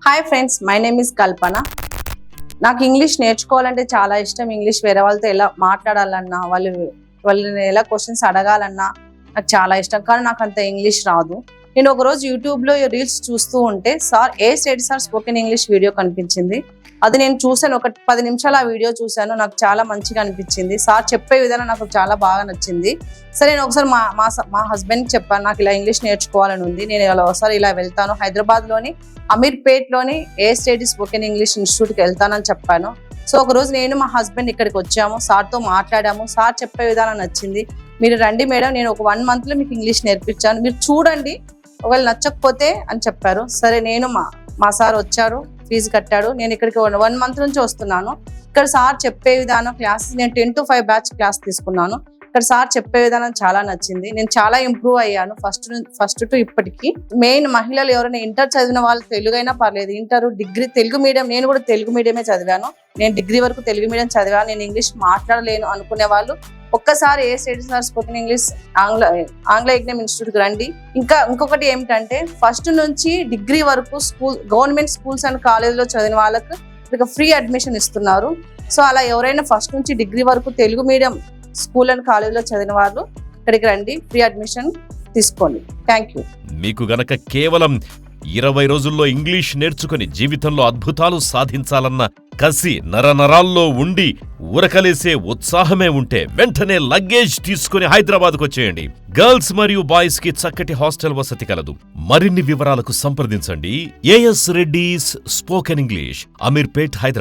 Hi friends, my name is Kalpana. నాకు English నేర్చుకోవాలంటే చాలా ఇష్టం. ఇంగ్లీష్ వేరే వాళ్ళతో ఎలా మాట్లాడాలన్నా, వాళ్ళని ఎలా క్వశ్చన్స్ అడగాలన్నా నాకు చాలా ఇష్టం. కానీ నాకు అంత ఇంగ్లీష్ రాదు. నేను ఒకరోజు యూట్యూబ్లో రీల్స్ చూస్తూ ఉంటే ఏ study sir spoken English video కనిపించింది. అది నేను చూశాను. ఒక 10 నిమిషాలు ఆ వీడియో చూశాను. నాకు చాలా మంచిగా అనిపించింది. సార్ చెప్పే విధానం నాకు చాలా బాగా నచ్చింది. సరే, నేను ఒకసారి మా హస్బెండ్కి చెప్పాను, నాకు ఇలా ఇంగ్లీష్ నేర్చుకోవాలని ఉంది, నేను ఒకసారి ఇలా వెళ్తాను, హైదరాబాద్లోని అమీర్పేట్లోని స్టడీ స్పోకెన్ ఇంగ్లీష్ ఇన్స్టిట్యూట్కి వెళ్తానని చెప్పాను. సో ఒకరోజు నేను మా హస్బెండ్ ఇక్కడికి వచ్చాము, సార్తో మాట్లాడాము. సార్ చెప్పే విధానం నచ్చింది. మీరు రండి మేడం, నేను ఒక 1 monthలో మీకు ఇంగ్లీష్ నేర్పించాను, మీరు చూడండి, ఒకవేళ నచ్చకపోతే అని చెప్పారు. సరే, నేను మా సార్ వచ్చారు, ఫీజు కట్టాడు. నేను ఇక్కడికి 1 month నుంచి వస్తున్నాను. ఇక్కడ సార్ చెప్పే విధానం క్లాసెస్, నేను 10 to 5 బ్యాచ్ క్లాస్ తీసుకున్నాను. ఇక్కడ సార్ చెప్పే విధానం చాలా నచ్చింది. నేను చాలా ఇంప్రూవ్ అయ్యాను ఫస్ట్ టు ఇప్పటికి. మెయిన్ మహిళలు ఎవరైనా ఇంటర్ చదివిన వాళ్ళు, తెలుగైనా పర్లేదు, ఇంటర్, డిగ్రీ, తెలుగు మీడియం, నేను కూడా తెలుగు మీడియమే చదివాను, నేను డిగ్రీ వరకు తెలుగు మీడియం చదివాను, నేను ఇంగ్లీష్ మాట్లాడలేను అనుకునే వాళ్ళు ఒక్కసారి స్టడీ సార్ స్పోకెన్ ఇంగ్లీష్ ఆంగ్ల యజ్ఞం ఇన్స్టిట్యూట్కి రండి. ఇంకొకటి ఏమిటంటే, ఫస్ట్ నుంచి డిగ్రీ వరకు గవర్నమెంట్ స్కూల్స్ అండ్ కాలేజ్లో చదివిన వాళ్ళకు ఇక ఫ్రీ అడ్మిషన్ ఇస్తున్నారు. సో అలా ఎవరైనా ఫస్ట్ నుంచి డిగ్రీ వరకు తెలుగు మీడియం స్కూల్ అండ్ కాలేజ్లో చదివిన వాళ్ళు ఇక్కడికి రండి, ఫ్రీ అడ్మిషన్ తీసుకోండి. Thank you. మీకు గనక కేవలం 20 రోజుల్లో ఇంగ్లీష్ నేర్చుకుని జీవితంలో అద్భుతాలు సాధించాలన్న కసి నరనరాల్లో ఉండి ఉరకలేసే ఉత్సాహమే ఉంటే వెంటనే లగేజ్ తీసుకుని హైదరాబాద్కు వచ్చేయండి. గర్ల్స్ మరియు బాయ్స్ కి చక్కటి హాస్టల్ వసతి కలదు. మరిన్ని వివరాలకు సంప్రదించండి. AS Reddy's spoken English, Ameerpet, Hyderabad.